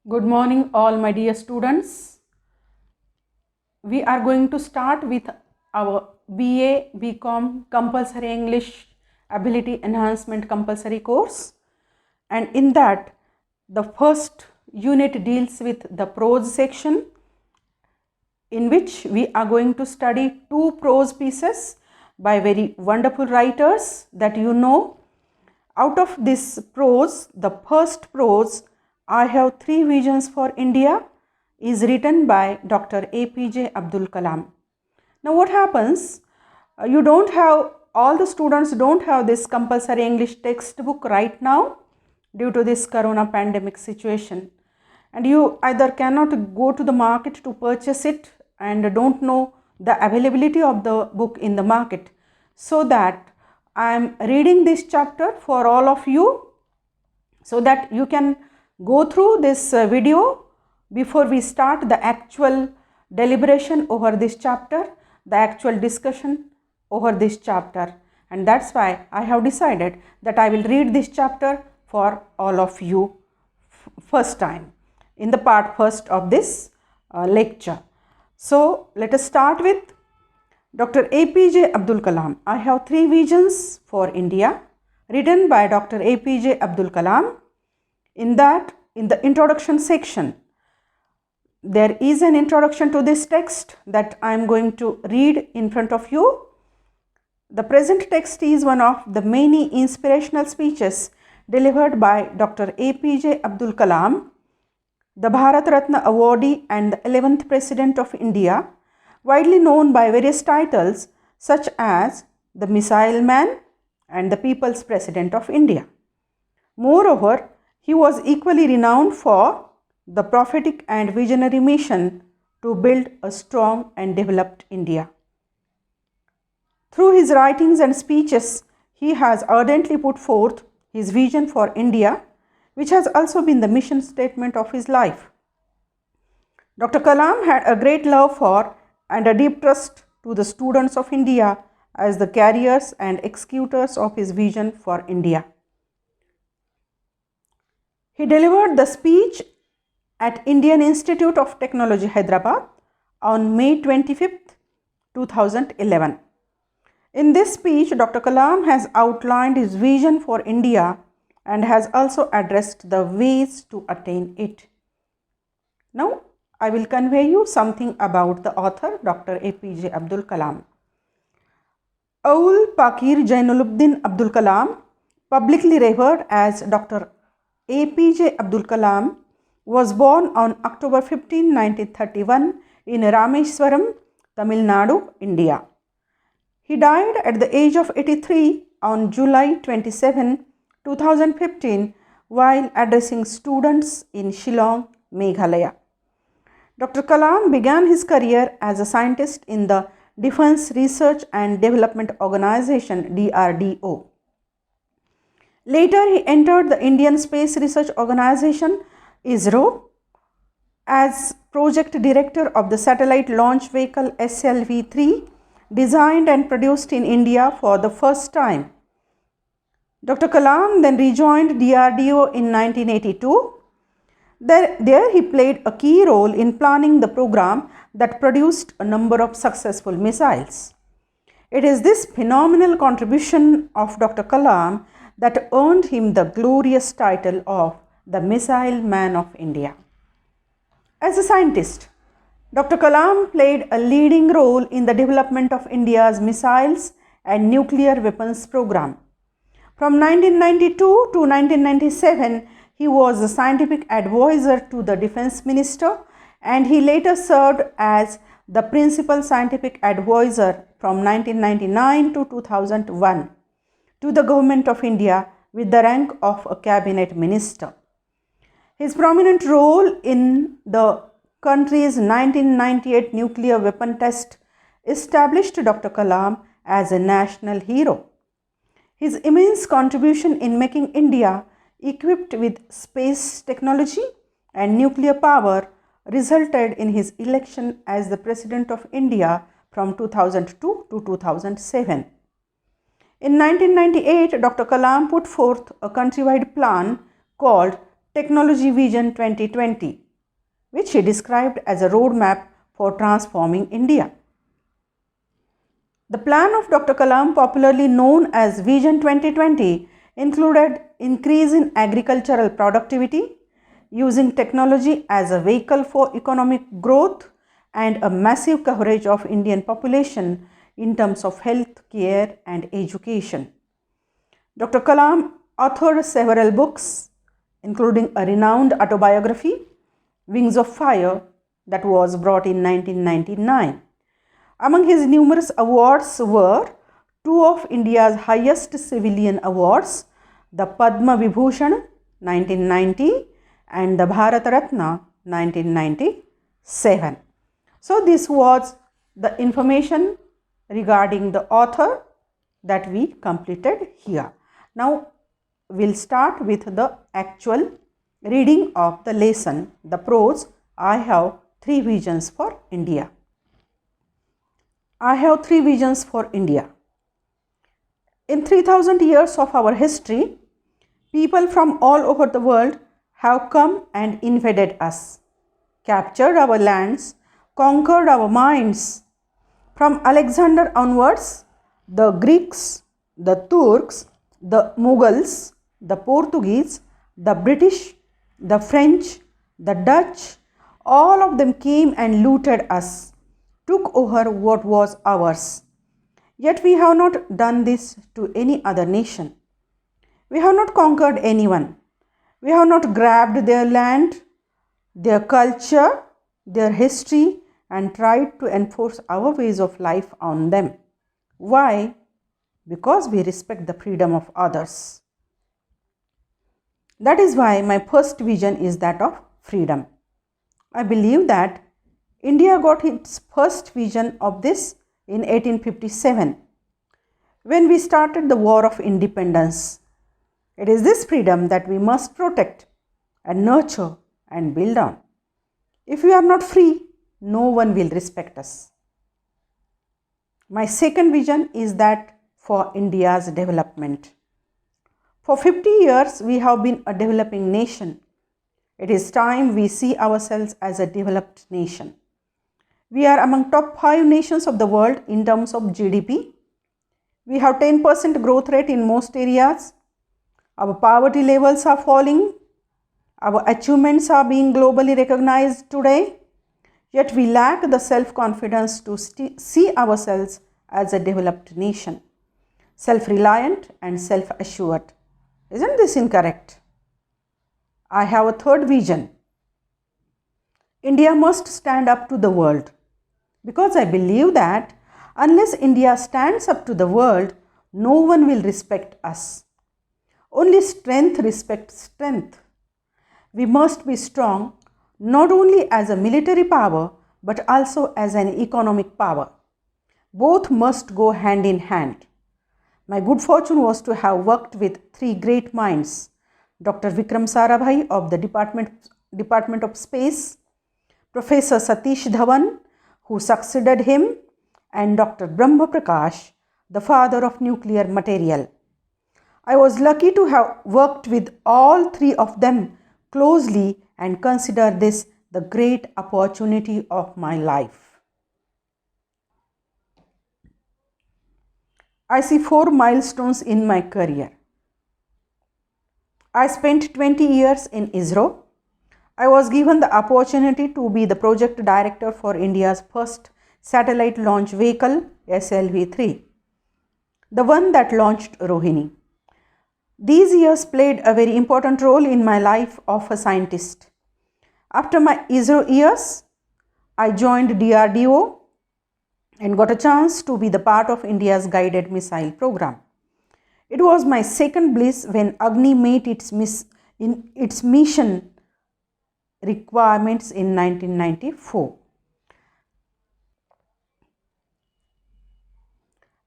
Good morning, all my dear students. We are going to start with our BA BCom compulsory English ability enhancement compulsory course, and in that the first unit deals with the prose section, in which we are going to study two prose pieces by very wonderful writers that you know. Out of this prose, the first prose, I Have Three Visions for India, is written by Dr. APJ Abdul Kalam. Now what happens, you don't have, all the students don't have this compulsory English textbook right now due to this corona pandemic situation, and you either cannot go to the market to purchase it and don't know the availability of the book in the market. So that I am reading this chapter for all of you so that you can go through this video before we start the actual deliberation over this chapter, the actual discussion over this chapter. And that's why I have decided that I will read this chapter for all of you first time in the part first of this lecture. So let us start with Dr. APJ Abdul Kalam. I Have Three Visions for India, written by Dr. APJ Abdul Kalam. In that, in the introduction section, there is an introduction to this text that I am going to read in front of you. The present text is one of the many inspirational speeches delivered by Dr. APJ Abdul Kalam, the Bharat Ratna awardee and the 11th President of India, widely known by various titles such as the Missile Man and the People's President of India. Moreover, he was equally renowned for the prophetic and visionary mission to build a strong and developed India. Through his writings and speeches, he has ardently put forth his vision for India, which has also been the mission statement of his life. Dr. Kalam had a great love for and a deep trust to the students of India as the carriers and executors of his vision for India. He delivered the speech at Indian Institute of Technology, Hyderabad on May 25th, 2011. In this speech, Dr. Kalam has outlined his vision for India and has also addressed the ways to attain it. Now, I will convey you something about the author, Dr. APJ Abdul Kalam. Abul Pakir Jainuluddin Abdul Kalam, publicly revered as Dr. APJ Abdul Kalam, was born on October 15, 1931 in Rameswaram, Tamil Nadu, India. He died at the age of 83 on July 27, 2015 while addressing students in Shillong, Meghalaya. Dr. Kalam began his career as a scientist in the Defense Research and Development Organization (DRDO). Later, he entered the Indian Space Research Organization (ISRO) as project director of the satellite launch vehicle SLV-3, designed and produced in India for the first time. Dr. Kalam then rejoined DRDO in 1982. There he played a key role in planning the program that produced a number of successful missiles. It is this phenomenal contribution of Dr. Kalam that earned him the glorious title of the Missile Man of India. As a scientist, Dr. Kalam played a leading role in the development of India's missiles and nuclear weapons program. From 1992 to 1997, he was a scientific advisor to the Defense Minister, and he later served as the principal scientific advisor from 1999 to 2001 to the Government of India with the rank of a cabinet minister. His prominent role in the country's 1998 nuclear weapon test established Dr. Kalam as a national hero. His immense contribution in making India equipped with space technology and nuclear power resulted in his election as the President of India from 2002 to 2007. In 1998, Dr. Kalam put forth a countrywide plan called Technology Vision 2020, which he described as a roadmap for transforming India. The plan of Dr. Kalam, popularly known as Vision 2020, included increase in agricultural productivity, using technology as a vehicle for economic growth, and a massive coverage of Indian population in terms of health care and education. Dr. Kalam authored several books, including a renowned autobiography, Wings of Fire, that was brought in 1999. Among his numerous awards were two of India's highest civilian awards, the Padma Vibhushan 1990 and the Bharat Ratna 1997. So this was the information regarding the author that we completed here. Now we'll start with the actual reading of the lesson, the prose. I have three visions for India. I have three visions for India. In 3000 years of our history, people from all over the world have come and invaded us, captured our lands, conquered our minds. From Alexander onwards, the Greeks, the Turks, the Mughals, the Portuguese, the British, the French, the Dutch, all of them came and looted us, took over what was ours. Yet we have not done this to any other nation. We have not conquered anyone. We have not grabbed their land, their culture, their history, and tried to enforce our ways of life on them. Why? Because we respect the freedom of others. That is why my first vision is that of freedom. I believe that India got its first vision of this in 1857, when we started the War of Independence. It is this freedom that we must protect and nurture and build on. If we are not free, no one will respect us. My second vision is that for India's development. For 50 years, we have been a developing nation. It is time we see ourselves as a developed nation. We are among top 5 nations of the world in terms of GDP. We have 10% growth rate in most areas. Our poverty levels are falling. Our achievements are being globally recognized today. Yet we lack the self-confidence to see ourselves as a developed nation, self-reliant and self-assured. Isn't this incorrect? I have a third vision. India must stand up to the world, because I believe that unless India stands up to the world, no one will respect us. Only strength respects strength. We must be strong not only as a military power but also as an economic power. Both must go hand in hand. My good fortune was to have worked with three great minds: Dr. Vikram Sarabhai of the Department of Space, Professor Satish Dhawan, who succeeded him, and Dr. Brahma Prakash, the father of nuclear material. I was lucky to have worked with all three of them closely and consider this the great opportunity of my life. I see 4 milestones in my career. I spent 20 years in ISRO. I was given the opportunity to be the project director for India's first satellite launch vehicle, SLV-3, the one that launched Rohini. These years played a very important role in my life of a scientist. After my ISRO years, I joined DRDO and got a chance to be the part of India's guided missile program. It was my second bliss when Agni met its mission requirements in 1994.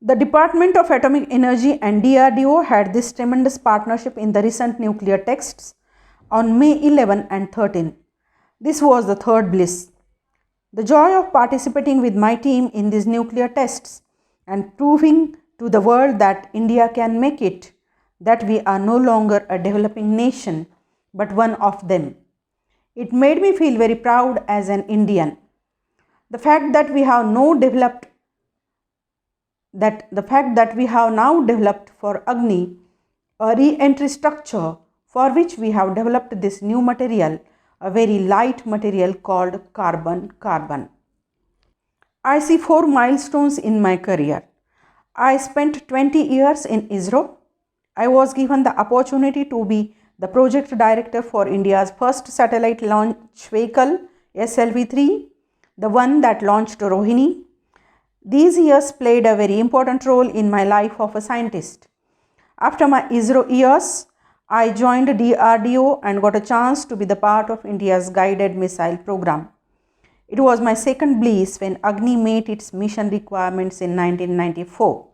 The Department of Atomic Energy and DRDO had this tremendous partnership in the recent nuclear tests on May 11 and 13. This was the third bliss. The joy of participating with my team in these nuclear tests and proving to the world that India can make it, that we are no longer a developing nation, but one of them. It made me feel very proud as an Indian. The fact that we have now developed for Agni a re-entry structure for which we have developed this new material, a very light material called carbon. I see 4 milestones in my career. I spent 20 years in ISRO. I was given the opportunity to be the project director for India's first satellite launch vehicle, SLV-3, the one that launched Rohini. These years played a very important role in my life of a scientist. After my ISRO years, I joined DRDO and got a chance to be the part of India's guided missile program. It was my second bliss when Agni met its mission requirements in 1994.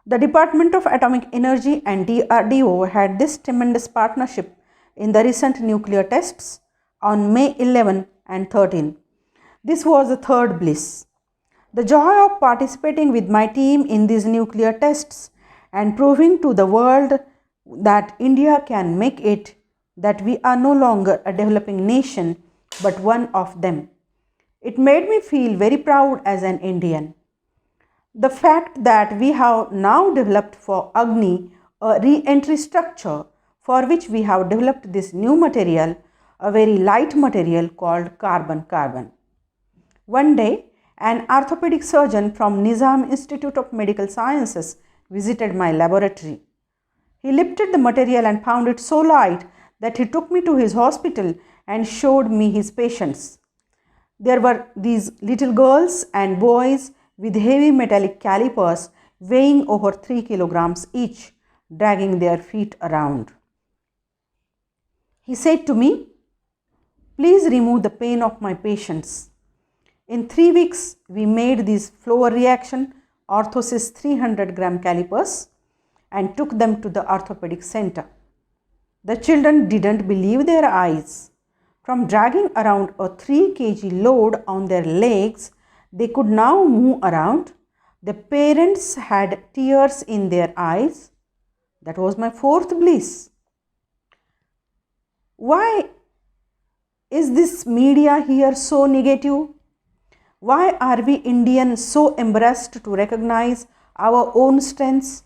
The Department of Atomic Energy and DRDO had this tremendous partnership in the recent nuclear tests on May 11 and 13. This was the third bliss. The joy of participating with my team in these nuclear tests and proving to the world that India can make it, that we are no longer a developing nation but one of them. It made me feel very proud as an Indian. The fact that we have now developed for Agni a re-entry structure for which we have developed this new material, a very light material called carbon. One day, an orthopedic surgeon from Nizam Institute of Medical Sciences visited my laboratory. He lifted the material and found it so light that he took me to his hospital and showed me his patients. There were these little girls and boys with heavy metallic calipers weighing over 3 kilograms each, dragging their feet around. He said to me, "Please remove the pain of my patients." In 3 weeks, we made these flow reaction orthosis 300-gram calipers and took them to the orthopedic center. The children didn't believe their eyes. From dragging around a 3 kg load on their legs, they could now move around. The parents had tears in their eyes. That was my fourth bliss. Why is this media here so negative? Why are we Indians so embarrassed to recognize our own strengths,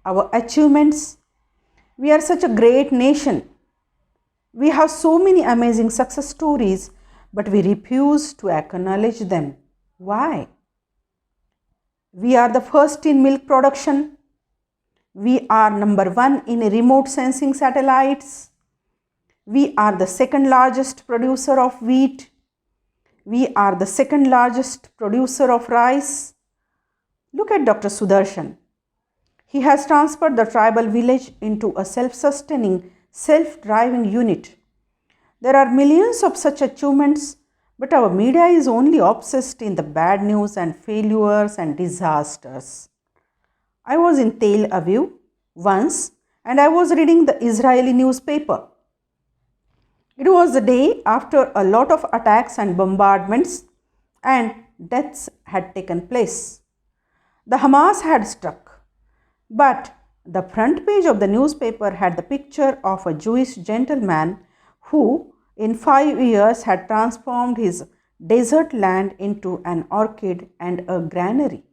our achievements? We are such a great nation. We have so many amazing success stories, but we refuse to acknowledge them. Why? We are the first in milk production. We are number 1 in remote sensing satellites. We are the second largest producer of wheat. We are the second largest producer of rice. Look at Dr. Sudarshan. He has transferred the tribal village into a self-sustaining, self-driving unit. There are millions of such achievements, but our media is only obsessed in the bad news and failures and disasters. I was in Tel Aviv once and I was reading the Israeli newspaper. It was the day after a lot of attacks and bombardments and deaths had taken place. The Hamas had struck, but the front page of the newspaper had the picture of a Jewish gentleman who in 5 years had transformed his desert land into an orchid and a granary.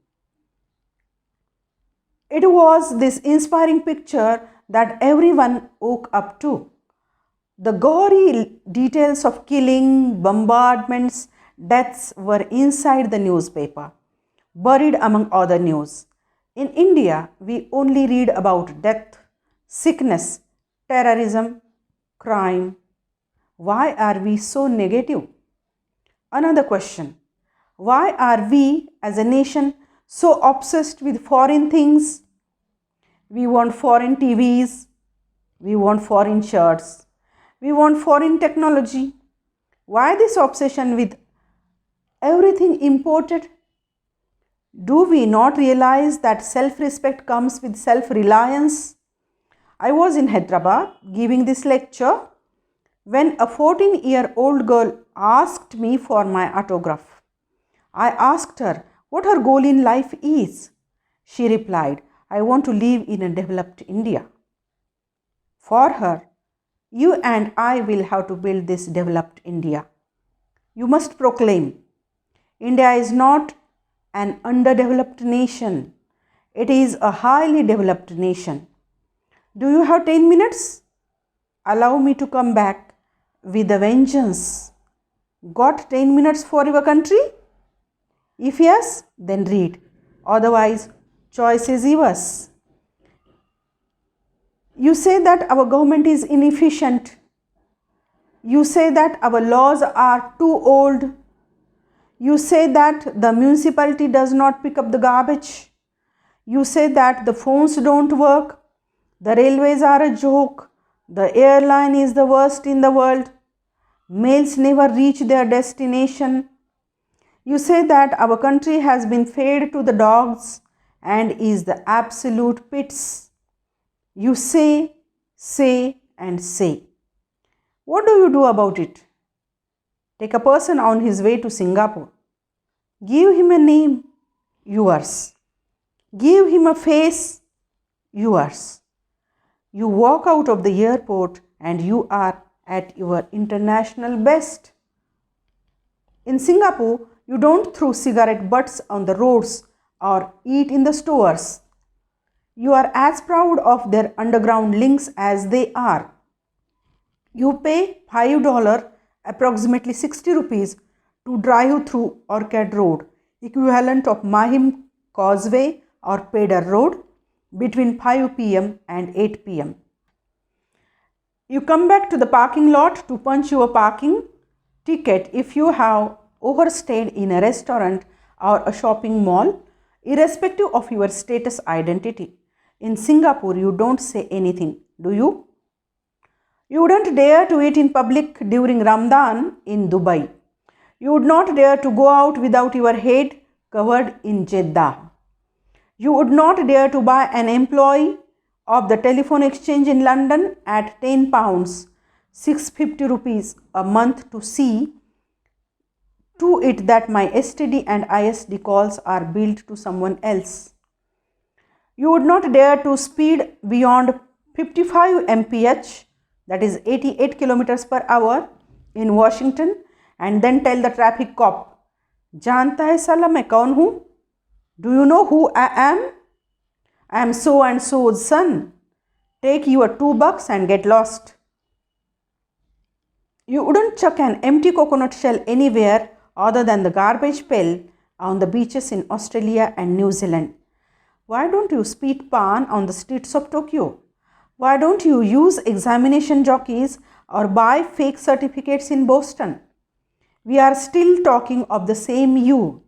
It was this inspiring picture that everyone woke up to. The gory details of killing, bombardments, deaths were inside the newspaper, buried among other news. In India, we only read about death, sickness, terrorism, crime. Why are we so negative? Another question. Why are we as a nation so obsessed with foreign things? We want foreign TVs. We want foreign shirts. We want foreign technology. Why this obsession with everything imported? Do we not realize that self-respect comes with self-reliance? I was in Hyderabad giving this lecture when a 14-year-old girl asked me for my autograph. I asked her what her goal in life is. She replied, "I want to live in a developed India." For her, You and I will have to build this developed India. You must proclaim, India is not an underdeveloped nation. It is a highly developed nation. Do you have 10 minutes? Allow me to come back with a vengeance. Got 10 minutes for your country? If yes, then read. Otherwise, choice is yours. You say that our government is inefficient. You say that our laws are too old. You say that the municipality does not pick up the garbage. You say that the phones don't work. The railways are a joke. The airline is the worst in the world. Mails never reach their destination. You say that our country has been fed to the dogs and is the absolute pits. You say, and say. What do you do about it? Take a person on his way to Singapore. Give him a name, yours. Give him a face, yours. You walk out of the airport and you are at your international best. In Singapore, you don't throw cigarette butts on the roads or eat in the stores. You are as proud of their underground links as they are. You pay $5, approximately 60 rupees, to drive through Orchard Road, equivalent of Mahim Causeway or Pedder Road, between 5 p.m. and 8 p.m. You come back to the parking lot to punch your parking ticket if you have overstayed in a restaurant or a shopping mall, irrespective of your status identity. In Singapore, you don't say anything, do you? You wouldn't dare to eat in public during Ramadan in Dubai. You would not dare to go out without your head covered in Jeddah. You would not dare to buy an employee of the telephone exchange in London at £10, 650 rupees a month to see to it that my STD and ISD calls are billed to someone else. You would not dare to speed beyond 55 mph, that is 88 kilometers per hour in Washington, and then tell the traffic cop, "Janta hai sala main kaun hu? Do you know who I am? I am so and so's son. Take your $2 and get lost." You wouldn't chuck an empty coconut shell anywhere other than the garbage pail on the beaches in Australia and New Zealand. Why don't you spit pan on the streets of Tokyo? Why don't you use examination jockeys or buy fake certificates in Boston? We are still talking of the same you.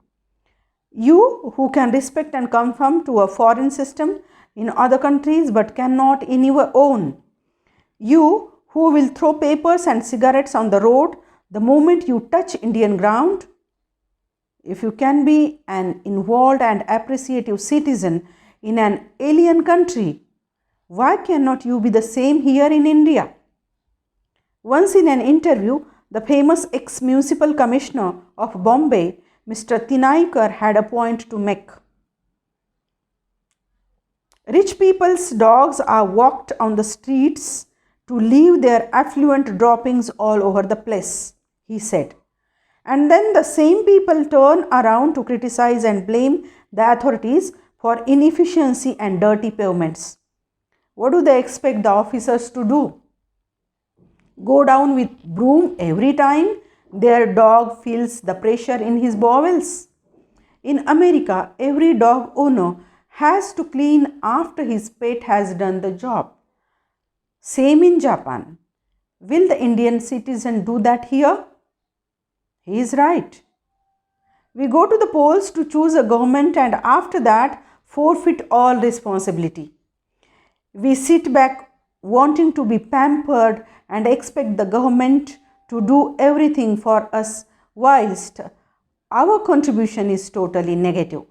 You who can respect and conform to a foreign system in other countries but cannot in your own. You who will throw papers and cigarettes on the road the moment you touch Indian ground. If you can be an involved and appreciative citizen in an alien country, why cannot you be the same here in India? Once in an interview, the famous ex-municipal commissioner of Bombay, Mr. Tinaikar, had a point to make. Rich people's dogs are walked on the streets to leave their affluent droppings all over the place, he said. And then the same people turn around to criticize and blame the authorities for inefficiency and dirty pavements. What do they expect the officers to do? Go down with broom every time their dog feels the pressure in his bowels? In America, every dog owner has to clean after his pet has done the job. Same in Japan. Will the Indian citizen do that here? He is right. We go to the polls to choose a government and after that forfeit all responsibility. We sit back wanting to be pampered and expect the government to do everything for us whilst our contribution is totally negative.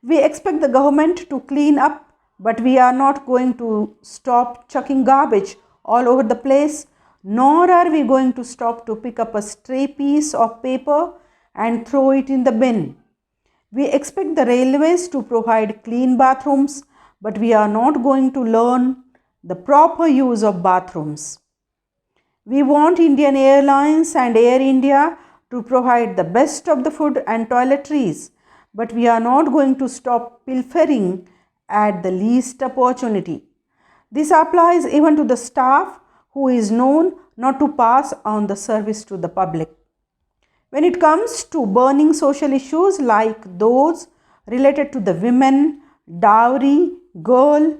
We expect the government to clean up, but we are not going to stop chucking garbage all over the place, nor are we going to stop to pick up a stray piece of paper and throw it in the bin. We expect the railways to provide clean bathrooms, but we are not going to learn the proper use of bathrooms. We want Indian Airlines and Air India to provide the best of the food and toiletries, but we are not going to stop pilfering at the least opportunity. This applies even to the staff who is known not to pass on the service to the public. When it comes to burning social issues like those related to the women, dowry, girl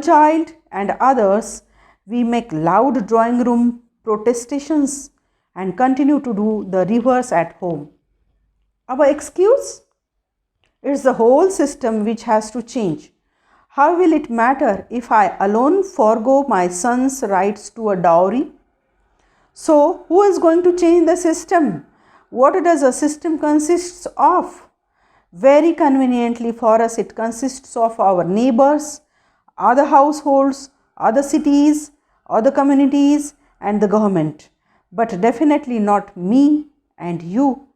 child and others, we make loud drawing room protestations and continue to do the reverse at home. Our excuse? It's the whole system which has to change. How will it matter if I alone forego my son's rights to a dowry? So, who is going to change the system? What does a system consist of? Very conveniently for us, it consists of our neighbors, other households, other cities, other communities and the government, but definitely not me and you.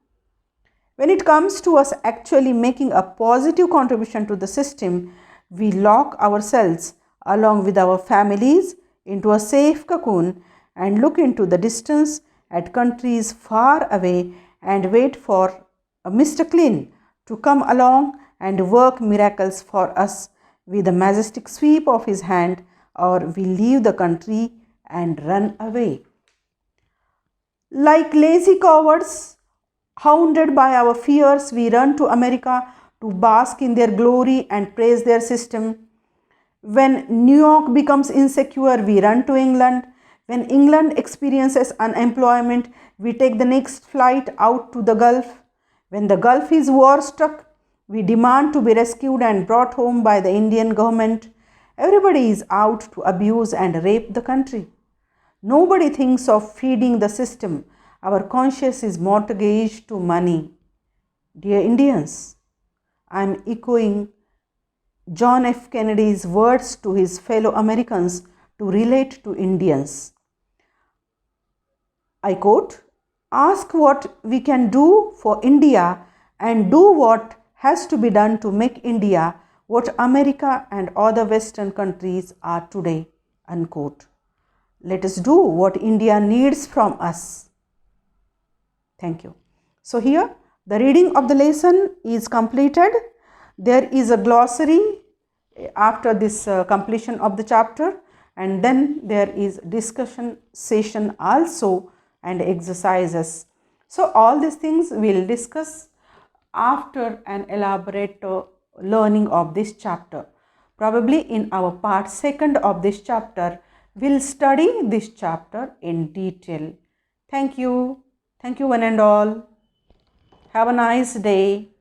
When it comes to us actually making a positive contribution to the system, we lock ourselves along with our families into a safe cocoon and look into the distance at countries far away and wait for a Mr. Clean to come along and work miracles for us with a majestic sweep of his hand, or we leave the country and run away. Like lazy cowards, hounded by our fears, we run to America to bask in their glory and praise their system. When New York becomes insecure, we run to England. When England experiences unemployment, we take the next flight out to the Gulf. When the Gulf is war-struck, we demand to be rescued and brought home by the Indian government. Everybody is out to abuse and rape the country. Nobody thinks of feeding the system. Our conscience is mortgaged to money. Dear Indians, I am echoing John F. Kennedy's words to his fellow Americans to relate to Indians. I quote, "Ask what we can do for India and do what has to be done to make India what America and other Western countries are today." Unquote. Let us do what India needs from us. Thank you. So here the reading of the lesson is completed. There is a glossary after this completion of the chapter, and then there is discussion session also and exercises. So all these things we will discuss after an elaborate learning of this chapter. Probably in our part 2 of this chapter, we'll study this chapter in detail. Thank you. Thank you one and all. Have a nice day.